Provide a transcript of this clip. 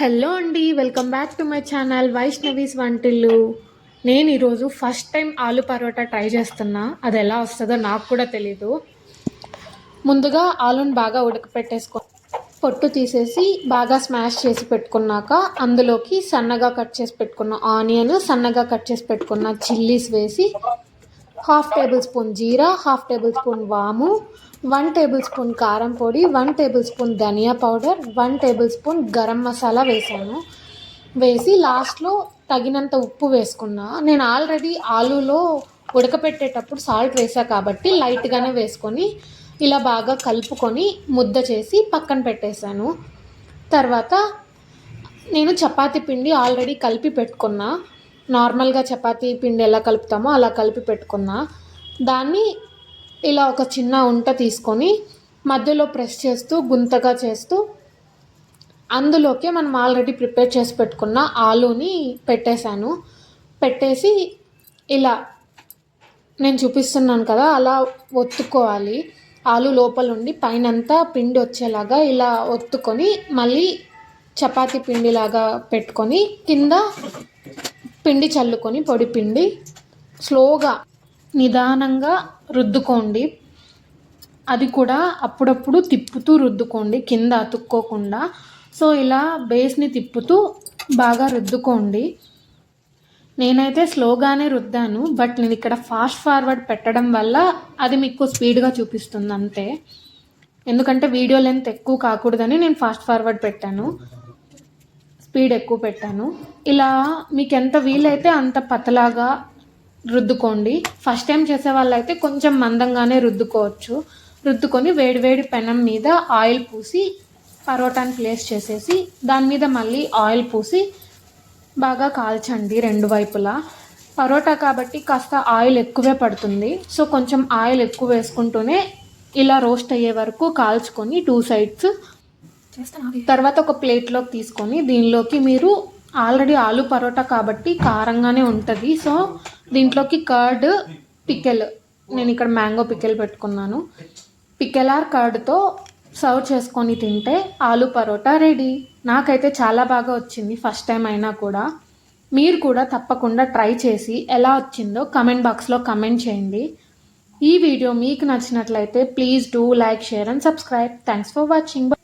Hello అండి, welcome back to my channel Vaishnavi's వంటిల్లు. నేను ఈరోజు first time aloo paratha try చేస్తున్నా. అది ఎలా వస్తుందో నాకు కూడా తెలీదు. ముందుగా ఆలుని బాగా ఉడకపెట్టేసుకో, పొట్టు తీసేసి బాగా స్మాష్ చేసి పెట్టుకున్నాక అందులోకి సన్నగా కట్ చేసి పెట్టుకున్న ఆనియన్, సన్నగా కట్ చేసి పెట్టుకున్న చిల్లీస్ వేసి 1/2 టేబుల్ స్పూన్ జీరా, 1/2 టేబుల్ స్పూన్ వాము, 1 టేబుల్ స్పూన్ కారం పొడి, 1 టేబుల్ స్పూన్ ధనియా powder, 1 table spoon garam masala వేసాను. వేసి లాస్ట్లో తగినంత ఉప్పు వేసుకున్నా. నేను ఆల్రెడీ ఆలూలో ఉడకపెట్టేటప్పుడు సాల్ట్ వేసా కాబట్టి లైట్గానే వేసుకొని ఇలా బాగా కలుపుకొని ముద్ద చేసి పక్కన పెట్టేశాను. తర్వాత నేను చపాతీ పిండి ఆల్రెడీ కలిపి పెట్టుకున్నా. నార్మల్గా చపాతీ పిండి ఎలా కలుపుతామో అలా కలిపి పెట్టుకున్నా. దాన్ని ఇలా ఒక చిన్న ఉంట తీసుకొని మధ్యలో ప్రెస్ చేస్తూ గుంతగా చేస్తూ అందులోకే మనం ఆల్రెడీ ప్రిపేర్ చేసి పెట్టుకున్న ఆలూని పెట్టేశాను. పెట్టేసి ఇలా నేను చూపిస్తున్నాను కదా, అలా ఒత్తుకోవాలి. ఆలు లోపల ఉండి పైనంతా పిండి వచ్చేలాగా ఇలా ఒత్తుకొని మళ్ళీ చపాతీ పిండిలాగా పెట్టుకొని కింద పిండి చల్లుకొని పొడి పిండి స్లోగా నిదానంగా రుద్దుకోండి. అది కూడా అప్పుడప్పుడు తిప్పుతూ రుద్దుకోండి, కింద అతుక్కోకుండా. సో ఇలా బేస్ని తిప్పుతూ బాగా రుద్దుకోండి. నేనైతే స్లోగానే రుద్దాను, బట్ నేను ఇక్కడ ఫాస్ట్ ఫార్వర్డ్ పెట్టడం వల్ల అది మీకు స్పీడ్గా చూపిస్తుంది అంతే. ఎందుకంటే వీడియో లెంత్ ఎక్కువ కాకూడదని నేను ఫాస్ట్ ఫార్వర్డ్ పెట్టాను, స్పీడ్ ఎక్కువ పెట్టాను. ఇలా మీకు ఎంత వీలైతే అంత పతలాగా రుద్దుకోండి. ఫస్ట్ టైం చేసే వాళ్ళైతే కొంచెం మందంగానే రుద్దుకోవచ్చు. రుద్దుకొని వేడివేడి పెనం మీద ఆయిల్ పూసి పరోటాని ప్లేస్ చేసేసి దాని మీద మళ్ళీ ఆయిల్ పూసి బాగా కాల్చండి రెండు వైపులా. పరోటా కాబట్టి కాస్త ఆయిల్ ఎక్కువే పడుతుంది. సో కొంచెం ఆయిల్ ఎక్కువ వేసుకుంటూనే ఇలా రోస్ట్ అయ్యే వరకు కాల్చుకొని 2 సైడ్స్. తర్వాత ఒక ప్లేట్లోకి తీసుకొని దీనిలోకి మీరు ఆల్రెడీ ఆలు పరోటా కాబట్టి కారంగానే ఉంటుంది. సో దీంట్లోకి కర్డ్, పికెల్, నేను ఇక్కడ మ్యాంగో పికెల్ పెట్టుకున్నాను. పికెల్ ఆర్ కర్డ్తో సర్వ్ చేసుకొని తింటే ఆలు పరోటా రెడీ. నాకైతే చాలా బాగా వచ్చింది ఫస్ట్ టైం అయినా కూడా. మీరు కూడా తప్పకుండా ట్రై చేసి ఎలా వచ్చిందో కమెంట్ బాక్స్లో కమెంట్ చేయండి. ఈ వీడియో మీకు నచ్చినట్లయితే please do like, share and subscribe. Thanks for watching.